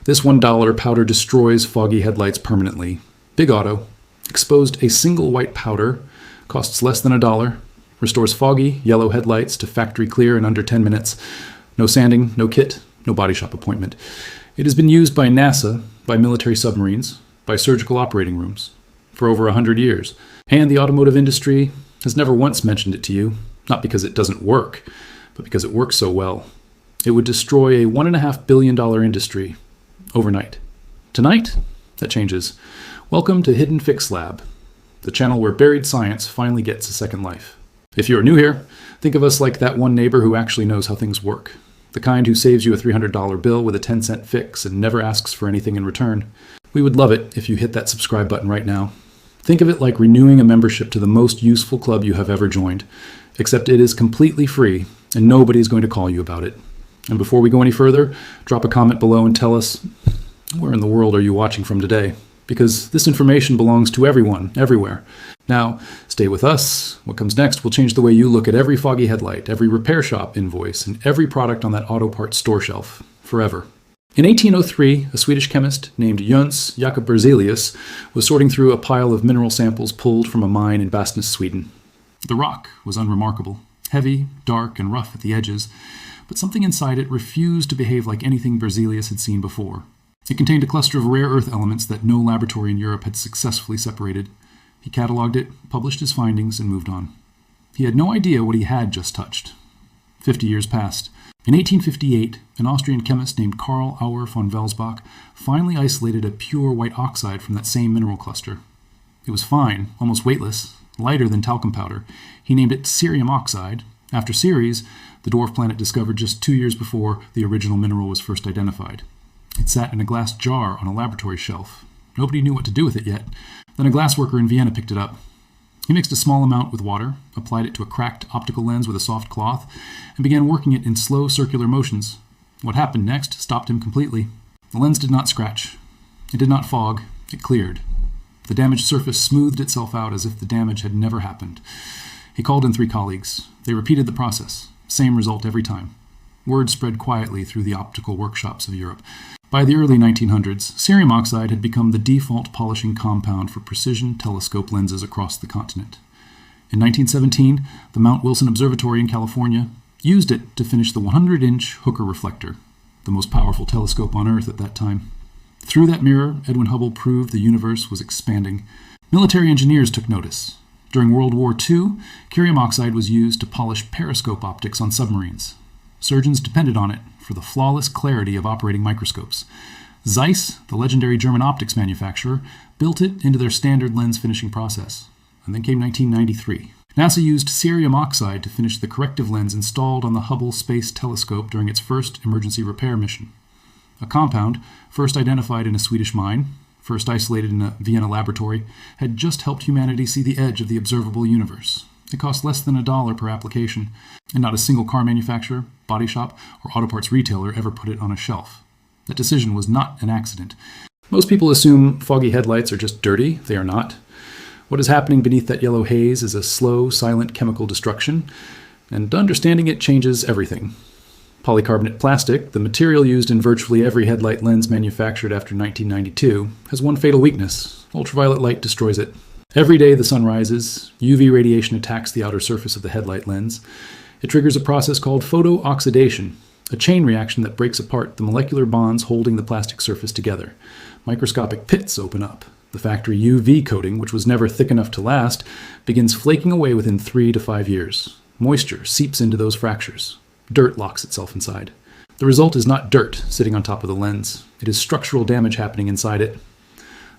This $1 powder destroys foggy headlights permanently. Big Auto exposed a single white powder, costs less than $1, restores foggy, yellow headlights to factory clear in under 10 minutes. No sanding, no kit, no body shop appointment. It has been used by NASA, by military submarines, by surgical operating rooms for over 100 years. And the automotive industry has never once mentioned it to you, not because it doesn't work, but because it works so well. It would destroy a $1.5 billion industry overnight. Tonight, that changes. Welcome to Hidden Fix Lab, the channel where buried science finally gets a second life. If you're new here, think of us like that one neighbor who actually knows how things work. The kind who saves you a $300 bill with a 10-cent fix and never asks for anything in return. We would love it if you hit that subscribe button right now. Think of it like renewing a membership to the most useful club you have ever joined, except it is completely free and nobody's going to call you about it. And before we go any further, drop a comment below and tell us, where in the world are you watching from today? Because this information belongs to everyone, everywhere. Now, stay with us. What comes next will change the way you look at every foggy headlight, every repair shop invoice, and every product on that auto parts store shelf, forever. In 1803, a Swedish chemist named Jöns Jacob Berzelius was sorting through a pile of mineral samples pulled from a mine in Vastnäs, Sweden. The rock was unremarkable, heavy, dark, and rough at the edges, but something inside it refused to behave like anything Berzelius had seen before. It contained a cluster of rare earth elements that no laboratory in Europe had successfully separated. He cataloged it, published his findings, and moved on. He had no idea what he had just touched. 50 years passed. In 1858, an Austrian chemist named Karl Auer von Welsbach finally isolated a pure white oxide from that same mineral cluster. It was fine, almost weightless, lighter than talcum powder. He named it cerium oxide, after Ceres, the dwarf planet discovered just 2 years before the original mineral was first identified. It sat in a glass jar on a laboratory shelf. Nobody knew what to do with it yet. Then a glassworker in Vienna picked it up. He mixed a small amount with water, applied it to a cracked optical lens with a soft cloth, and began working it in slow circular motions. What happened next stopped him completely. The lens did not scratch. It did not fog. It cleared. The damaged surface smoothed itself out as if the damage had never happened. He called in 3 colleagues. They repeated the process. Same result every time. Word spread quietly through the optical workshops of Europe. By the early 1900s, cerium oxide had become the default polishing compound for precision telescope lenses across the continent. In 1917, the Mount Wilson Observatory in California used it to finish the 100-inch Hooker reflector, the most powerful telescope on Earth at that time. Through that mirror, Edwin Hubble proved the universe was expanding. Military engineers took notice. During World War II, cerium oxide was used to polish periscope optics on submarines. Surgeons depended on it for the flawless clarity of operating microscopes. Zeiss, the legendary German optics manufacturer, built it into their standard lens finishing process. And then came 1993. NASA used cerium oxide to finish the corrective lens installed on the Hubble Space Telescope during its first emergency repair mission. A compound, first identified in a Swedish mine, first isolated in a Vienna laboratory, had just helped humanity see the edge of the observable universe. It cost less than $1 per application, and not a single car manufacturer, body shop, or auto parts retailer ever put it on a shelf. That decision was not an accident. Most people assume foggy headlights are just dirty. They are not. What is happening beneath that yellow haze is a slow, silent chemical destruction, and understanding it changes everything. Polycarbonate plastic, the material used in virtually every headlight lens manufactured after 1992, has one fatal weakness. Ultraviolet light destroys it. Every day the sun rises, UV radiation attacks the outer surface of the headlight lens. It triggers a process called photooxidation, a chain reaction that breaks apart the molecular bonds holding the plastic surface together. Microscopic pits open up. The factory UV coating, which was never thick enough to last, begins flaking away within 3 to 5 years. Moisture seeps into those fractures. Dirt locks itself inside. The result is not dirt sitting on top of the lens. It is structural damage happening inside it.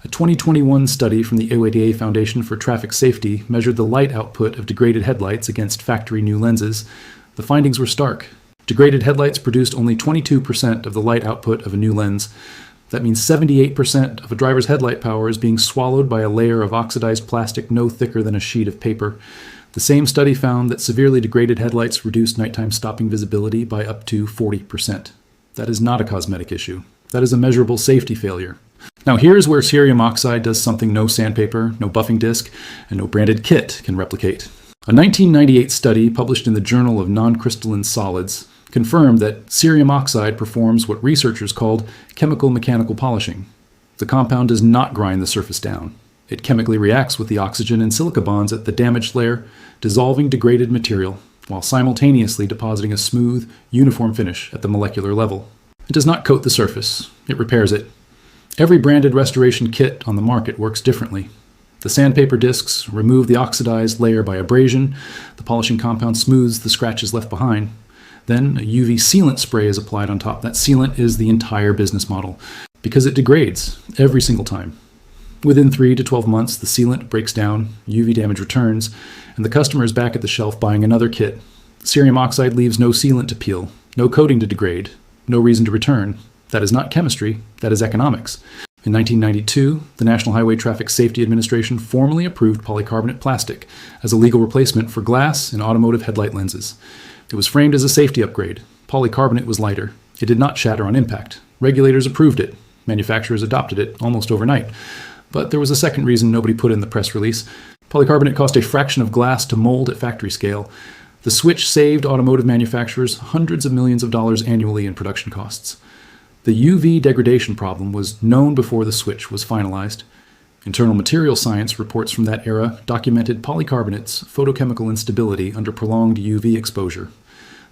A 2021 study from the OADA Foundation for Traffic Safety measured the light output of degraded headlights against factory new lenses. The findings were stark. Degraded headlights produced only 22% of the light output of a new lens. That means 78% of a driver's headlight power is being swallowed by a layer of oxidized plastic no thicker than a sheet of paper. The same study found that severely degraded headlights reduced nighttime stopping visibility by up to 40%. That is not a cosmetic issue. That is a measurable safety failure. Now here's where cerium oxide does something no sandpaper, no buffing disc, and no branded kit can replicate. A 1998 study published in the Journal of Non-Crystalline Solids confirmed that cerium oxide performs what researchers called chemical mechanical polishing. The compound does not grind the surface down. It chemically reacts with the oxygen and silica bonds at the damaged layer, dissolving degraded material, while simultaneously depositing a smooth, uniform finish at the molecular level. It does not coat the surface, it repairs it. Every branded restoration kit on the market works differently. The sandpaper discs remove the oxidized layer by abrasion, the polishing compound smooths the scratches left behind. Then a UV sealant spray is applied on top. That sealant is the entire business model, because it degrades every single time. Within 3 to 12 months, the sealant breaks down, UV damage returns, and the customer is back at the shelf buying another kit. Cerium oxide leaves no sealant to peel, no coating to degrade, no reason to return. That is not chemistry, that is economics. In 1992, the National Highway Traffic Safety Administration formally approved polycarbonate plastic as a legal replacement for glass in automotive headlight lenses. It was framed as a safety upgrade. Polycarbonate was lighter. It did not shatter on impact. Regulators approved it. Manufacturers adopted it almost overnight. But there was a second reason nobody put in the press release. Polycarbonate cost a fraction of glass to mold at factory scale. The switch saved automotive manufacturers hundreds of millions of dollars annually in production costs. The UV degradation problem was known before the switch was finalized. Internal Material Science reports from that era documented polycarbonate's photochemical instability under prolonged UV exposure.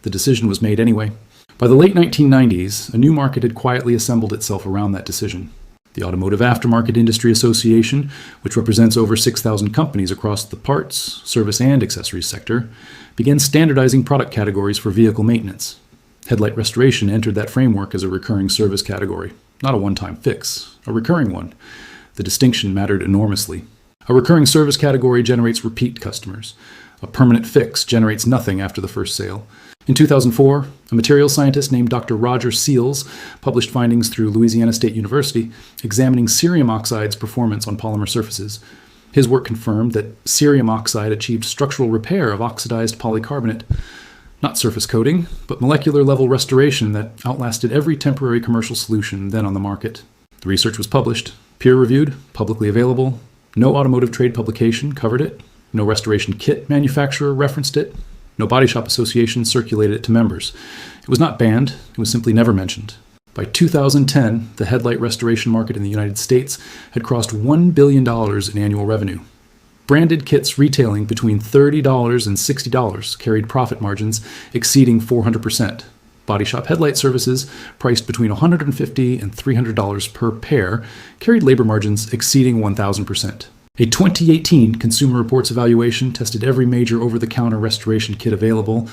The decision was made anyway. By the late 1990s, a new market had quietly assembled itself around that decision. The Automotive Aftermarket Industry Association, which represents over 6,000 companies across the parts, service, and accessories sector, began standardizing product categories for vehicle maintenance. Headlight restoration entered that framework as a recurring service category, not a one-time fix, a recurring one. The distinction mattered enormously. A recurring service category generates repeat customers. A permanent fix generates nothing after the first sale. In 2004, a materials scientist named Dr. Roger Seals published findings through Louisiana State University examining cerium oxide's performance on polymer surfaces. His work confirmed that cerium oxide achieved structural repair of oxidized polycarbonate, not surface coating, but molecular level restoration that outlasted every temporary commercial solution then on the market. The research was published, peer-reviewed, publicly available. No automotive trade publication covered it. No restoration kit manufacturer referenced it. No body shop association circulated it to members. It was not banned, it was simply never mentioned. By 2010, the headlight restoration market in the United States had crossed $1 billion in annual revenue. Branded kits retailing between $30 and $60 carried profit margins exceeding 400%. Body shop headlight services, priced between $150 and $300 per pair, carried labor margins exceeding 1,000%. A 2018 Consumer Reports evaluation tested every major over-the-counter restoration kit available.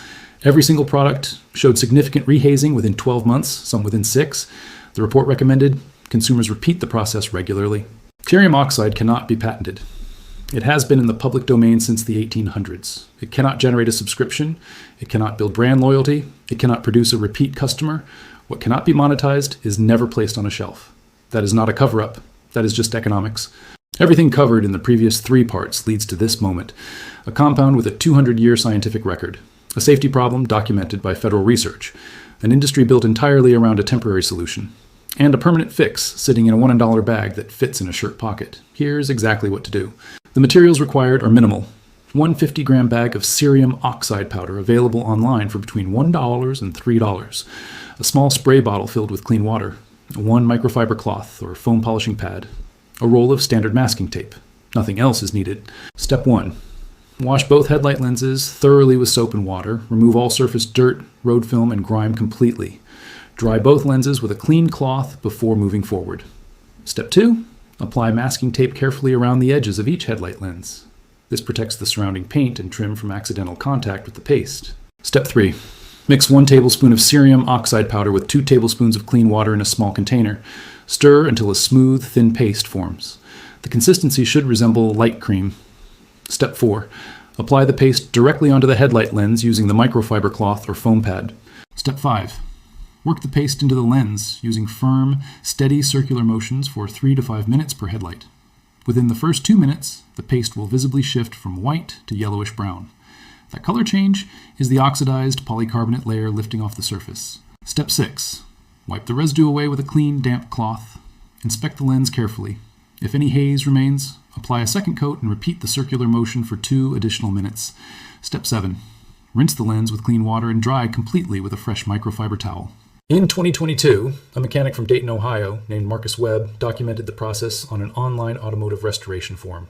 Every single product showed significant rehazing within 12 months, some within 6. The report recommended consumers repeat the process regularly. Cerium oxide cannot be patented. It has been in the public domain since the 1800s. It cannot generate a subscription. It cannot build brand loyalty. It cannot produce a repeat customer. What cannot be monetized is never placed on a shelf. That is not a cover-up. That is just economics. Everything covered in the previous 3 parts leads to this moment, a compound with a 200-year scientific record, a safety problem documented by federal research, an industry built entirely around a temporary solution, and a permanent fix sitting in a $1 bag that fits in a shirt pocket. Here's exactly what to do. The materials required are minimal. One 50-gram bag of cerium oxide powder available online for between $1 and $3, a small spray bottle filled with clean water, 1 microfiber cloth or foam polishing pad, a roll of standard masking tape. Nothing else is needed. Step 1. Wash both headlight lenses thoroughly with soap and water. Remove all surface dirt, road film, and grime completely. Dry both lenses with a clean cloth before moving forward. Step 2. Apply masking tape carefully around the edges of each headlight lens. This protects the surrounding paint and trim from accidental contact with the paste. Step 3. Mix 1 tablespoon of cerium oxide powder with 2 tablespoons of clean water in a small container. Stir until a smooth, thin paste forms. The consistency should resemble light cream. Step 4. Apply the paste directly onto the headlight lens using the microfiber cloth or foam pad. Step 5. Work the paste into the lens using firm, steady circular motions for 3 to 5 minutes per headlight. Within the first 2 minutes, the paste will visibly shift from white to yellowish brown. That color change is the oxidized polycarbonate layer lifting off the surface. Step 6. Wipe the residue away with a clean, damp cloth. Inspect the lens carefully. If any haze remains, apply a second coat and repeat the circular motion for 2 additional minutes. Step 7. Rinse the lens with clean water and dry completely with a fresh microfiber towel. In 2022, a mechanic from Dayton, Ohio, named Marcus Webb, documented the process on an online automotive restoration forum.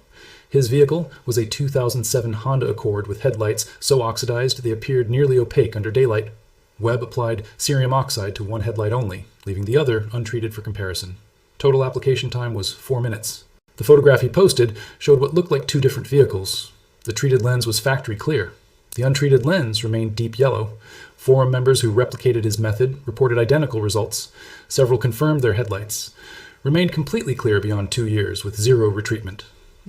His vehicle was a 2007 Honda Accord with headlights so oxidized they appeared nearly opaque under daylight. Webb applied cerium oxide to one headlight only, leaving the other untreated for comparison. Total application time was 4 minutes. The photograph he posted showed what looked like two different vehicles. The treated lens was factory clear. The untreated lens remained deep yellow. Forum members who replicated his method reported identical results. Several confirmed their headlights remained completely clear beyond 2 years with zero retreatment.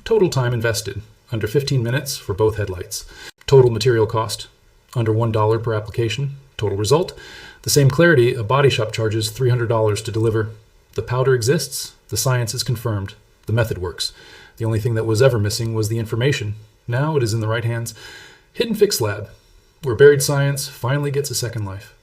Total time invested, under 15 minutes for both headlights. Total material cost, under $1 per application. Total result, the same clarity a body shop charges $300 to deliver. The powder exists, the science is confirmed, the method works. The only thing that was ever missing was the information. Now it is in the right hands. Hidden Fix Lab, where buried science finally gets a second life.